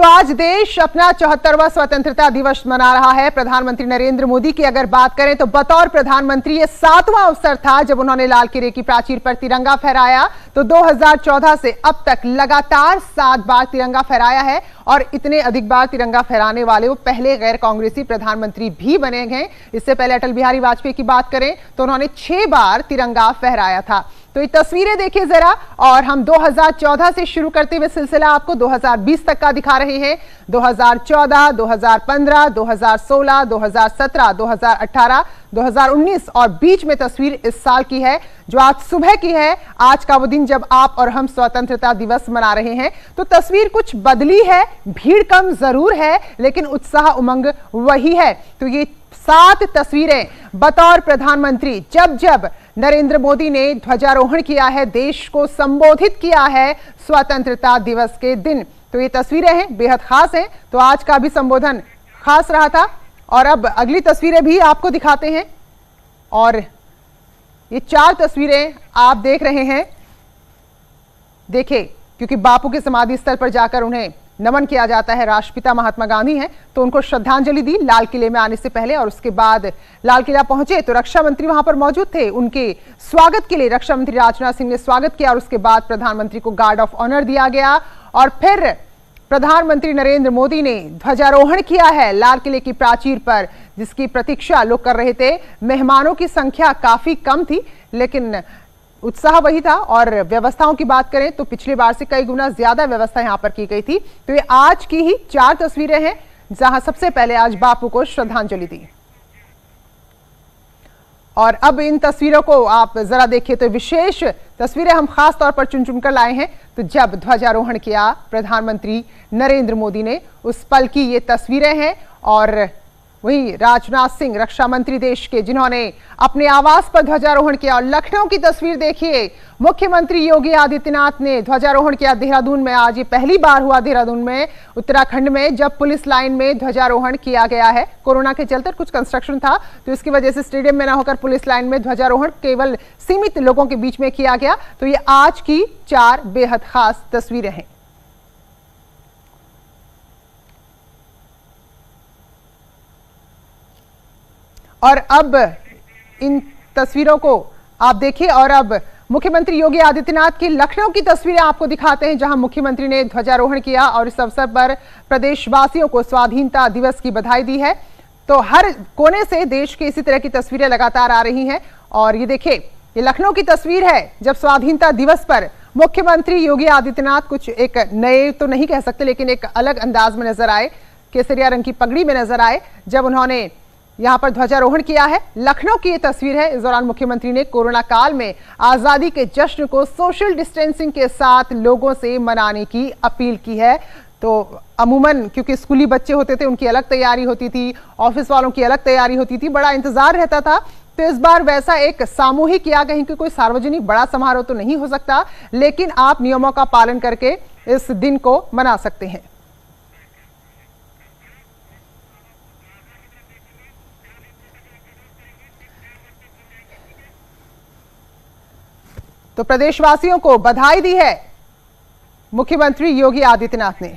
तो आज देश अपना 74वां स्वतंत्रता दिवस मना रहा है। प्रधानमंत्री नरेंद्र मोदी की अगर बात करें तो बतौर प्रधानमंत्री ये 7वां अवसर था जब उन्होंने लाल किले की प्राचीर पर तिरंगा फहराया। तो 2014 से अब तक लगातार 7 बार तिरंगा फहराया है और इतने अधिक बार तिरंगा फहराने वाले वो पहले गैर कांग्रेसी प्रधानमंत्री भी बने हैं। इससे पहले अटल बिहारी वाजपेयी की बात करें तो उन्होंने 6 बार तिरंगा फहराया था। तो ये तस्वीरें देखिए जरा, और हम 2014 से शुरू करते हुए सिलसिला आपको 2020 तक का दिखा रहे हैं। 2014, 2015, 2016, 2017, 2018, 2019 और बीच में तस्वीर इस साल की है जो आज सुबह की है। आज का वो दिन जब आप और हम स्वतंत्रता दिवस मना रहे हैं। तो तस्वीर कुछ बदली है, भीड़ कम जरूर है लेकिन उत्साह उमंग वही है। तो ये 7 तस्वीरें बतौर प्रधानमंत्री जब जब नरेंद्र मोदी ने ध्वजारोहण किया है, देश को संबोधित किया है स्वतंत्रता दिवस के दिन। तो ये तस्वीरें हैं, बेहद खास हैं। तो आज का भी संबोधन खास रहा था। और अब अगली तस्वीरें भी आपको दिखाते हैं। और ये 4 तस्वीरें आप देख रहे हैं। देखिए, क्योंकि बापू के समाधि स्थल पर जाकर उन्हें नमन किया जाता है। राष्ट्रपिता महात्मा गांधी हैं तो उनको श्रद्धांजलि दी लाल किले में आने से पहले। और उसके बाद लाल किला पहुंचे तो रक्षा मंत्री वहां पर मौजूद थे। उनके स्वागत के लिए रक्षा मंत्री राजनाथ सिंह ने स्वागत किया और उसके बाद प्रधानमंत्री को गार्ड ऑफ ऑनर दिया गया। और फिर प्रधानमंत्री नरेंद्र मोदी ने ध्वजारोहण किया है लाल किले की प्राचीर पर, जिसकी प्रतीक्षा लोग कर रहे थे। मेहमानों की संख्या काफी कम थी लेकिन उत्साह वही था। और व्यवस्थाओं की बात करें तो पिछली बार से कई गुना ज्यादा व्यवस्था यहां पर की गई थी। तो ये आज की ही 4 तस्वीरें हैं जहां सबसे पहले आज बापू को श्रद्धांजलि दी। और अब इन तस्वीरों को आप जरा देखिए तो विशेष तस्वीरें हम खास तौर पर चुन चुनकर लाए हैं। तो जब ध्वजारोहण किया प्रधानमंत्री नरेंद्र मोदी ने, उस पल की ये तस्वीरें हैं। और वही राजनाथ सिंह रक्षा मंत्री देश के, जिन्होंने अपने आवास पर ध्वजारोहण किया। और लखनऊ की तस्वीर देखिए, मुख्यमंत्री योगी आदित्यनाथ ने ध्वजारोहण किया देहरादून में। आज ये पहली बार हुआ देहरादून में, उत्तराखंड में, जब पुलिस लाइन में ध्वजारोहण किया गया है। कोरोना के चलते कुछ कंस्ट्रक्शन था तो इसकी वजह से स्टेडियम में न होकर पुलिस लाइन में ध्वजारोहण केवल सीमित लोगों के बीच में किया गया। तो ये आज की 4 बेहद खास तस्वीरें हैं। और अब इन तस्वीरों को आप देखिए। और अब मुख्यमंत्री योगी आदित्यनाथ की लखनऊ की तस्वीरें आपको दिखाते हैं जहां मुख्यमंत्री ने ध्वजारोहण किया और इस अवसर पर प्रदेशवासियों को स्वाधीनता दिवस की बधाई दी है। तो हर कोने से देश की इसी तरह की तस्वीरें लगातार आ रही हैं। और ये देखिए, ये लखनऊ की तस्वीर है जब स्वाधीनता दिवस पर मुख्यमंत्री योगी आदित्यनाथ कुछ एक नए तो नहीं कह सकते लेकिन एक अलग अंदाज में नजर आए, केसरिया रंग की पगड़ी में नजर आए जब उन्होंने यहां पर ध्वजारोहण किया है। लखनऊ की ये तस्वीर है। इस दौरान मुख्यमंत्री ने कोरोना काल में आजादी के जश्न को सोशल डिस्टेंसिंग के साथ लोगों से मनाने की अपील की है। तो अमूमन क्योंकि स्कूली बच्चे होते थे, उनकी अलग तैयारी होती थी, ऑफिस वालों की अलग तैयारी होती थी, बड़ा इंतजार रहता था। तो इस बार वैसा एक सामूहिक या कहीं कि कोई सार्वजनिक बड़ा समारोह तो नहीं हो सकता, लेकिन आप नियमों का पालन करके इस दिन को मना सकते हैं। तो प्रदेशवासियों को बधाई दी है मुख्यमंत्री योगी आदित्यनाथ ने।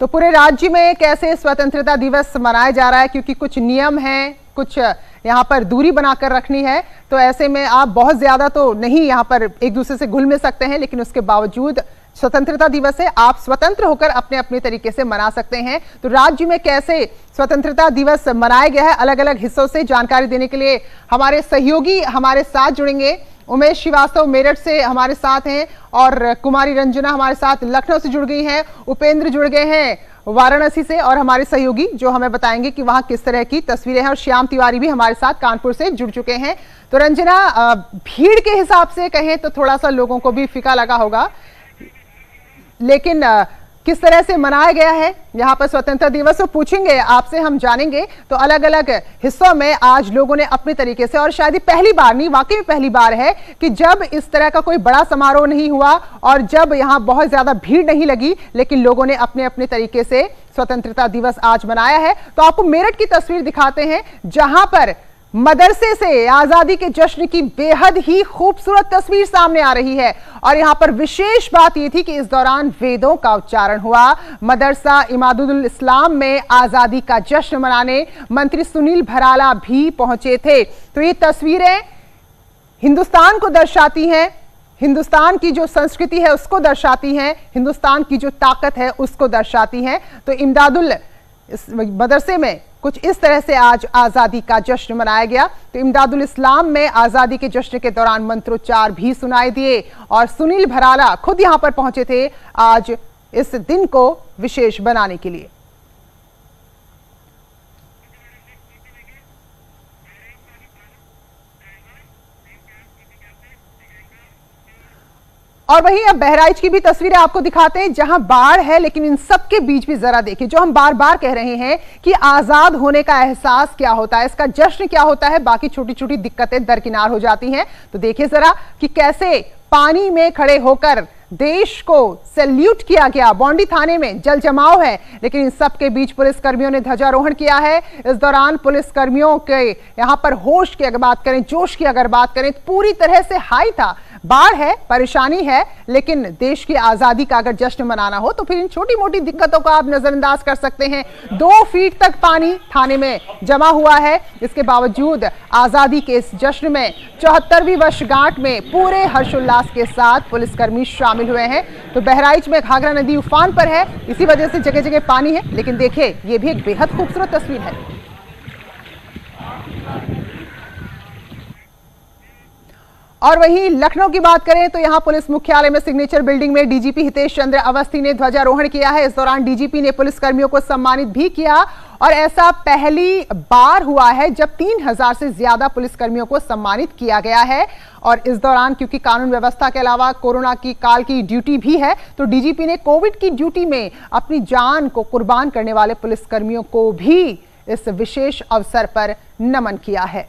तो पूरे राज्य में कैसे स्वतंत्रता दिवस मनाया जा रहा है, क्योंकि कुछ नियम हैं, कुछ यहाँ पर दूरी बनाकर रखनी है। तो ऐसे में आप बहुत ज्यादा तो नहीं यहाँ पर एक दूसरे से घुल मिल सकते हैं, लेकिन उसके बावजूद स्वतंत्रता दिवस है, आप स्वतंत्र होकर अपने अपने तरीके से मना सकते हैं। तो राज्य में कैसे स्वतंत्रता दिवस मनाया गया है, अलग अलग हिस्सों से जानकारी देने के लिए हमारे सहयोगी हमारे साथ जुड़ेंगे। उमेश श्रीवास्तव मेरठ से हमारे साथ हैं और कुमारी रंजना हमारे साथ लखनऊ से जुड़ गई हैं, उपेंद्र जुड़ गए हैं वाराणसी से, और हमारे सहयोगी जो हमें बताएंगे कि वहां किस तरह की तस्वीरें हैं। और श्याम तिवारी भी हमारे साथ कानपुर से जुड़ चुके हैं। तो रंजना, भीड़ के हिसाब से कहें तो थोड़ा सा लोगों को भी फीका लगा होगा, लेकिन किस तरह से मनाया गया है यहाँ पर स्वतंत्रता दिवस, तो पूछेंगे आपसे, हम जानेंगे। तो अलग अलग हिस्सों में आज लोगों ने अपने तरीके से, और शायद ही पहली बार नहीं, वाकई में पहली बार है कि जब इस तरह का कोई बड़ा समारोह नहीं हुआ और जब यहाँ बहुत ज्यादा भीड़ नहीं लगी, लेकिन लोगों ने अपने अपने तरीके से स्वतंत्रता दिवस आज मनाया है। तो आपको मेरठ की तस्वीर दिखाते हैं, जहां पर मदरसे से आजादी के जश्न की बेहद ही खूबसूरत तस्वीर सामने आ रही है। और यहां पर विशेष बात यह थी कि इस दौरान वेदों का उच्चारण हुआ। मदरसा इमादुल इस्लाम में आजादी का जश्न मनाने मंत्री सुनील भराला भी पहुंचे थे। तो ये तस्वीरें हिंदुस्तान को दर्शाती हैं, हिंदुस्तान की जो संस्कृति है उसको दर्शाती हैं, हिंदुस्तान की जो ताकत है उसको दर्शाती हैं। तो इमदादुल मदरसे में कुछ इस तरह से आज आजादी का जश्न मनाया गया। तो इमदादुल इस्लाम में आजादी के जश्न के दौरान मंत्रोच्चार भी सुनाई दिए और सुनील भराला खुद यहां पर पहुंचे थे आज इस दिन को विशेष बनाने के लिए। और वहीं अब बहराइच की भी तस्वीरें आपको दिखाते हैं, जहां बाढ़ है, लेकिन इन सब के बीच भी जरा देखिए, जो हम बार बार कह रहे हैं कि आजाद होने का एहसास क्या होता है, इसका जश्न क्या होता है, बाकी छोटी छोटी दिक्कतें दरकिनार हो जाती हैं। तो देखिए जरा कि कैसे पानी में खड़े होकर देश को सैल्यूट किया गया। बॉन्डी थाने में जल जमाव है, लेकिन इन सब के बीच पुलिसकर्मियों ने ध्वजारोहण किया है। इस दौरान पुलिसकर्मियों के यहां पर होश की अगर बात करें, जोश की अगर बात करें, तो पूरी तरह से हाई था। बाढ़ है, परेशानी है, लेकिन देश की आजादी का अगर जश्न मनाना हो तो फिर इन छोटी मोटी दिक्कतों को आप नजरअंदाज कर सकते हैं। 2 फीट तक पानी थाने में जमा हुआ है, इसके बावजूद आजादी के इस जश्न में 74वीं वर्षगांठ में पूरे हर्षोल्लास के साथ पुलिसकर्मी शामिल हुए हैं। तो बहराइच में घाघरा नदी उफान पर है, इसी वजह से जगह जगह पानी है, लेकिन देखिए ये भी एक बेहद खूबसूरत तस्वीर है। और वहीं लखनऊ की बात करें तो यहां पुलिस मुख्यालय में सिग्नेचर बिल्डिंग में डीजीपी हितेश चंद्र अवस्थी ने ध्वजारोहण किया है। इस दौरान डीजीपी ने पुलिसकर्मियों को सम्मानित भी किया और ऐसा पहली बार हुआ है जब 3000 से ज्यादा पुलिसकर्मियों को सम्मानित किया गया है। और इस दौरान क्योंकि कानून व्यवस्था के अलावा कोरोना की काल की ड्यूटी भी है, तो डीजीपी ने कोविड की ड्यूटी में अपनी जान को कुर्बान करने वाले पुलिसकर्मियों को भी इस विशेष अवसर पर नमन किया है।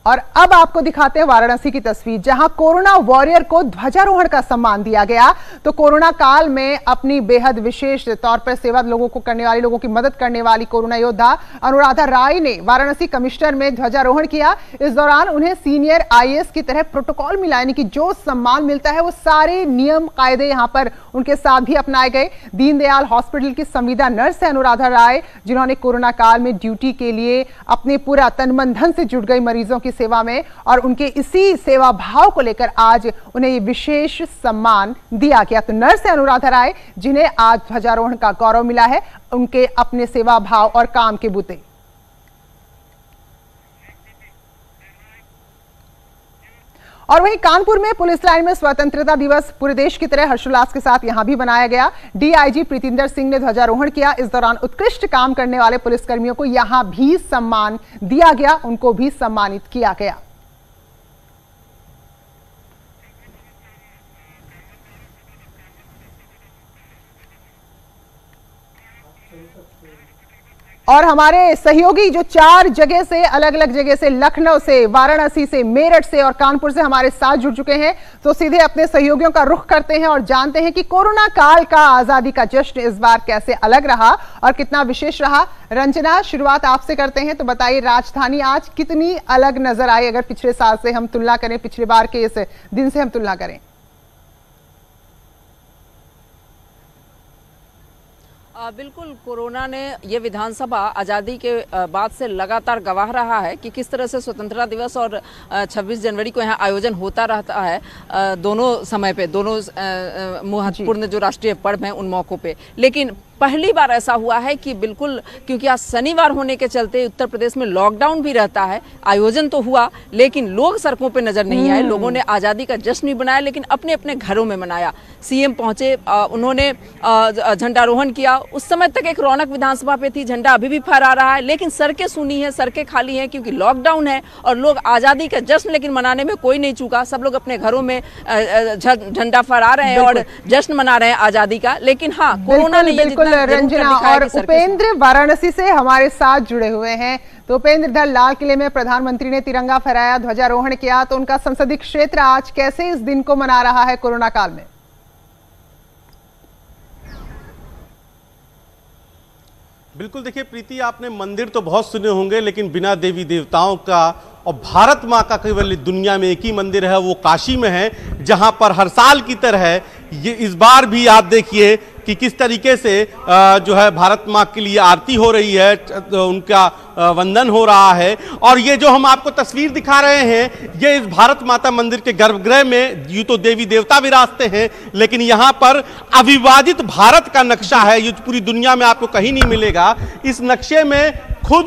और अब आपको दिखाते हैं वाराणसी की तस्वीर, जहां कोरोना वॉरियर को ध्वजारोहण का सम्मान दिया गया। तो कोरोना काल में अपनी बेहद विशेष तौर पर सेवा लोगों को करने वाली, लोगों की मदद करने वाली कोरोना योद्धा अनुराधा राय ने वाराणसी कमिश्नर में ध्वजारोहण किया। इस दौरान उन्हें सीनियर आईएएस की तरह प्रोटोकॉल मिला, यानी कि जो सम्मान मिलता है वो सारे नियम कायदे यहां पर उनके साथ भी अपनाए गए। दीनदयाल हॉस्पिटल की संविदा नर्स है अनुराधा राय, जिन्होंने कोरोना काल में ड्यूटी के लिए अपने पूरा तन मन धन से जुट गई मरीजों की सेवा में, और उनके इसी सेवा भाव को लेकर आज उन्हें ये विशेष सम्मान दिया गया। तो नर्स है अनुराधा राय, जिन्हें आज ध्वजारोहण का गौरव मिला है उनके अपने सेवा भाव और काम के बूते। और वहीं कानपुर में पुलिस लाइन में स्वतंत्रता दिवस पूरे देश की तरह हर्षोल्लास के साथ यहां भी मनाया गया। डीआईजी प्रीतिंदर सिंह ने ध्वजारोहण किया। इस दौरान उत्कृष्ट काम करने वाले पुलिसकर्मियों को यहां भी सम्मान दिया गया, उनको भी सम्मानित किया गया। और हमारे सहयोगी जो 4 जगह से, अलग अलग जगह से, लखनऊ से, वाराणसी से, मेरठ से और कानपुर से हमारे साथ जुड़ चुके हैं, तो सीधे अपने सहयोगियों का रुख करते हैं और जानते हैं कि कोरोना काल का आजादी का जश्न इस बार कैसे अलग रहा और कितना विशेष रहा। रंजना, शुरुआत आपसे करते हैं, तो बताइए राजधानी आज कितनी अलग नजर आई अगर पिछले साल से हम तुलना करें, पिछले बार के इस दिन से हम तुलना करें? बिल्कुल, कोरोना ने ये विधानसभा आज़ादी के बाद से लगातार गवाह रहा है कि किस तरह से स्वतंत्रता दिवस और 26 जनवरी को यहाँ आयोजन होता रहता है, दोनों समय पे, दोनों महत्वपूर्ण जो राष्ट्रीय पर्व हैं उन मौक़ों पे। लेकिन पहली बार ऐसा हुआ है कि बिल्कुल, क्योंकि आज शनिवार होने के चलते उत्तर प्रदेश में लॉकडाउन भी रहता है, आयोजन तो हुआ लेकिन लोग सड़कों पे नजर नहीं आए। लोगों ने आज़ादी का जश्न भी बनाया लेकिन अपने अपने घरों में मनाया। सीएम पहुंचे, उन्होंने झंडारोहण किया। उस समय तक एक रौनक विधानसभा पे थी, झंडा अभी भी फहरा रहा है, लेकिन सड़कें सूनी है, सड़कें खाली हैं क्योंकि लॉकडाउन है और लोग आज़ादी का जश्न लेकिन मनाने में कोई नहीं चूका। सब लोग अपने घरों में झंडा फहरा रहे हैं और जश्न मना रहे हैं आज़ादी का। लेकिन हाँ, कोरोना ने बिल्कुल रंजना और उपेंद्र वाराणसी से हमारे साथ जुड़े हुए हैं। तो उपेंद्र, इधर लाल किले में प्रधानमंत्री ने तिरंगा फहराया, ध्वजारोहण किया, तो उनका संसदीय क्षेत्र आज कैसे इस दिन को मना रहा है कोरोना काल में? बिल्कुल, देखिए प्रीति, आपने मंदिर तो बहुत सुने होंगे लेकिन बिना देवी देवताओं का, और भारत माँ का केवल दुनिया में एक ही मंदिर है, वो काशी में है, जहां पर हर साल की तरह ये इस बार भी आप देखिए कि किस तरीके से जो है भारत माँ के लिए आरती हो रही है, उनका वंदन हो रहा है। और ये जो हम आपको तस्वीर दिखा रहे हैं, ये इस भारत माता मंदिर के गर्भगृह में यूं तो देवी देवता विराजते हैं लेकिन यहाँ पर अविवादित भारत का नक्शा है, ये पूरी दुनिया में आपको कहीं नहीं मिलेगा। इस नक्शे में खुद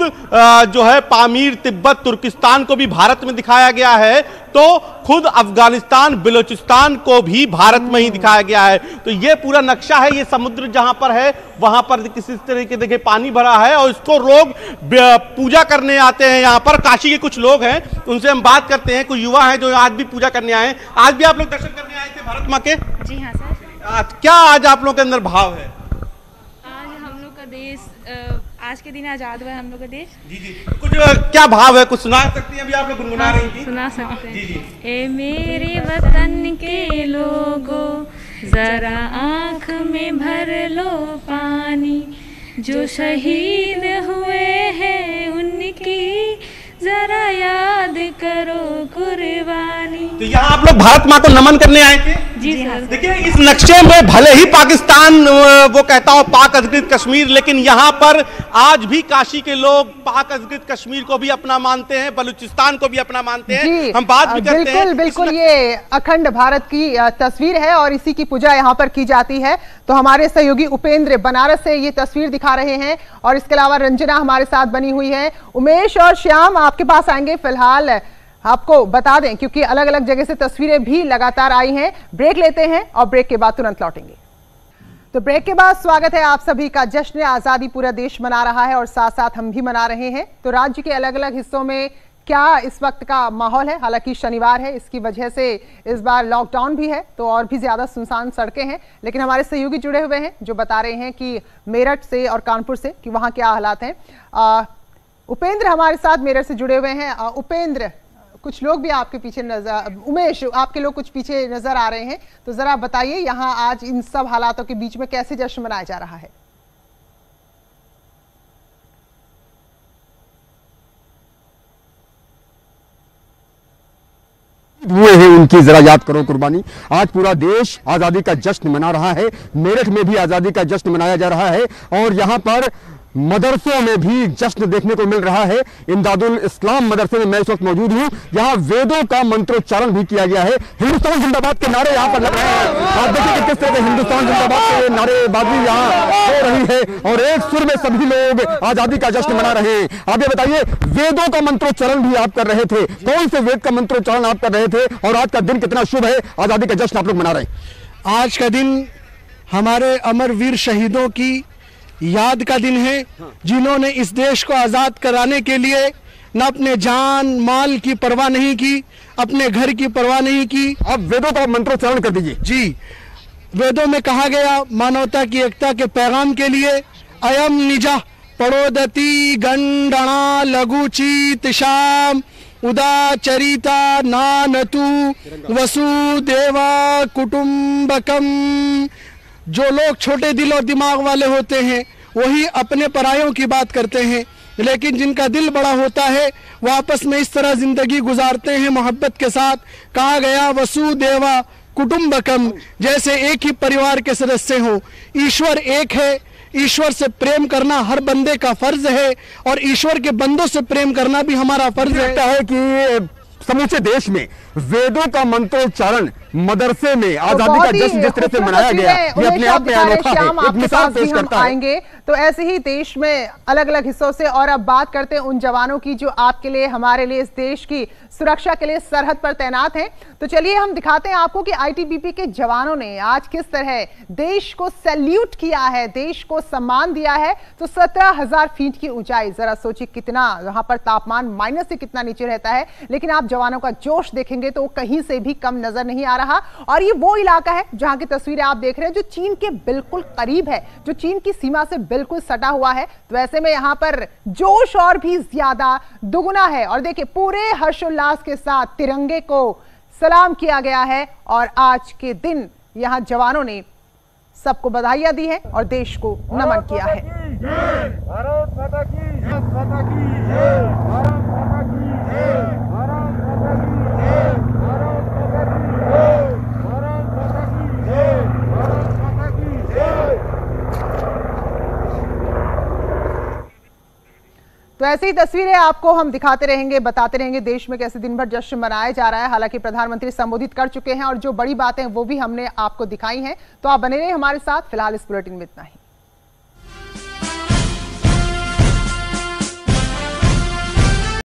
जो है पामीर, तिब्बत, तुर्किस्तान को भी भारत में दिखाया गया है, तो खुद अफगानिस्तान, बलूचिस्तान को भी भारत में ही दिखाया गया है। तो ये पूरा नक्शा है। ये समुद्र जहां पर है वहां पर किसी तरीके देखिए पानी भरा है और इसको लोग पूजा करने आते हैं। यहाँ पर काशी के कुछ लोग हैं, उनसे हम बात करते हैं। कुछ युवा हैं जो आज भी पूजा करने आए हैं। आज भी आप लोग दर्शन करने आए थे भारत माँ के? जी हाँ सर। क्या आज आप लोग के अंदर भाव है? आज हम लोग का देश, आज के दिन आजाद हुआ है हम लोग का देश। जी जी, कुछ क्या भाव है, कुछ सुना सकती हैं? अभी आप लोग गुनगुना रही थी। सुना सकते हैं। जी जी। ए मेरे वतन के लोगों, जरा आँख में भर लो पानी, जो शहीद हुए हैं उनकी जरा याद करो कुर्बानी। तो यहाँ आप लोग भारत माँ को नमन करने आए थे? जी सर। देखिए इस नक्शे में भले ही पाकिस्तान वो कहता हो पाक अधिकृत कश्मीर, लेकिन यहाँ पर आज भी काशी के लोग पाक अधिकृत कश्मीर को भी अपना मानते हैं, बलूचिस्तान को भी अपना मानते हैं। हम बात भी करते हैं। बिल्कुल ये अखंड भारत की तस्वीर है और इसी की पूजा यहाँ पर की जाती है। तो हमारे सहयोगी उपेंद्र बनारस से ये तस्वीर दिखा रहे हैं और इसके अलावा रंजना हमारे साथ बनी हुई है। उमेश और श्याम आपके पास आएंगे। फिलहाल आपको बता दें क्योंकि अलग अलग जगह से तस्वीरें भी लगातार आई हैं। ब्रेक लेते हैं और ब्रेक के बाद तुरंत लौटेंगे। तो ब्रेक के बाद स्वागत है आप सभी का। जश्न आजादी पूरा देश मना रहा है और साथ साथ हम भी मना रहे हैं। तो राज्य के अलग अलग हिस्सों में क्या इस वक्त का माहौल है? हालांकि शनिवार है, इसकी वजह से इस बार लॉकडाउन भी है तो और भी ज्यादा सुनसान सड़कें हैं, लेकिन हमारे सहयोगी जुड़े हुए हैं जो बता रहे हैं कि मेरठ से और कानपुर से कि वहां क्या हालात हैं। उपेंद्र हमारे साथ मेरठ से जुड़े हुए हैं। उपेंद्र, कुछ लोग भी आपके पीछे नजर, उमेश आपके लोग कुछ पीछे नजर आ रहे हैं, तो जरा बताइए यहाँ आज इन सब हालातों के बीच में कैसे जश्न मनाया जा रहा है? हुए हैं उनकी जरा याद करो कुर्बानी। आज पूरा देश आजादी का जश्न मना रहा है। मेरठ में भी आजादी का जश्न मनाया जा रहा है और यहाँ पर मदरसों में भी जश्न देखने को मिल रहा है। इमदादुल इस्लाम मदरसे में मैं इस वक्त मौजूद हूँ। यहाँ वेदों का मंत्रोच्चारण भी किया गया है। हिंदुस्तान जिंदाबाद के नारे यहाँ पर लग रहे हैं। आप देखिए कि किस तरह से हिंदुस्तान जिंदाबाद के नारेबाजी यहाँ हो रही है और एक सुर में सभी लोग आजादी का जश्न मना रहे हैं। आप ये बताइए, वेदों का मंत्रोच्चारण भी आप कर रहे थे, कौन से वेद का मंत्रोच्चारण आप कर रहे थे और आज का दिन कितना शुभ है, आजादी का जश्न आप लोग मना रहे हैं? आज का दिन हमारे अमरवीर शहीदों की याद का दिन है, जिन्होंने इस देश को आजाद कराने के लिए न अपने जान माल की परवाह नहीं की, अपने घर की परवाह नहीं की। आप वेदों का मंत्रोच्चारण कर दीजिए। जी, वेदों में कहा गया मानवता की एकता के पैगाम के लिए अयम निजा पड़ोदती गंडणा लघुचीत शाम उदाचरिता नानतु वसुदेवा कुटुंबकम। जो लोग छोटे दिल और दिमाग वाले होते हैं वही अपने परायों की बात करते हैं, लेकिन जिनका दिल बड़ा होता है वह आपस में इस तरह जिंदगी गुजारते हैं मोहब्बत के साथ। कहा गया वसुदेवा कुटुंबकम, जैसे एक ही परिवार के सदस्य हो। ईश्वर एक है, ईश्वर से प्रेम करना हर बंदे का फर्ज है और ईश्वर के बंदों से प्रेम करना भी हमारा फर्ज है। लगता है कि समूचे देश में वेदों का मंत्रोच्चारण मदरसे में आजादी का जश्न जिस तरह से मनाया गया, ये अपने आप में अनोखा है, एक मिसाल पेश करता है। आएंगे तो ऐसे ही देश में अलग अलग हिस्सों से, और अब बात करते हैं उन जवानों की जो आपके लिए, हमारे लिए, इस देश की सुरक्षा के लिए सरहद पर तैनात हैं। तो चलिए हम दिखाते हैं आपको कि आईटीबीपी के जवानों ने आज किस तरह देश को सैल्यूट किया है, देश को सम्मान दिया है। तो 17,000 फीट की ऊंचाई, जरा सोचिए कितना, वहां पर तापमान माइनस से कितना नीचे रहता है, लेकिन आप जवानों का जोश देखेंगे तो वो कहीं से भी कम नजर नहीं आ रहा। और ये वो इलाका है जहां की तस्वीरें आप देख रहे हैं जो चीन के बिल्कुल करीब है, जो चीन की सीमा से बिल्कुल सटा हुआ है। तो ऐसे में यहां पर जोश और भी ज्यादा दुगुना है। और देखिए पूरे हर्षोल्लास के साथ तिरंगे को सलाम किया गया है, और आज के दिन यहां जवानों ने सबको बधाइयां दी है और देश को नमन किया है। भारत माता की जय, माता की जय, भारत माता की जय, भारत माता की जय, भारत माता की जय, भारत माता की जय, भारत माता की जय। तो ऐसी ही तस्वीरें आपको हम दिखाते रहेंगे, बताते रहेंगे देश में कैसे दिन भर जश्न मनाया जा रहा है। हालांकि प्रधानमंत्री संबोधित कर चुके हैं और जो बड़ी बातें वो भी हमने आपको दिखाई हैं। तो आप बने रहिए हमारे साथ। फिलहाल इस बुलेटिन में इतना ही।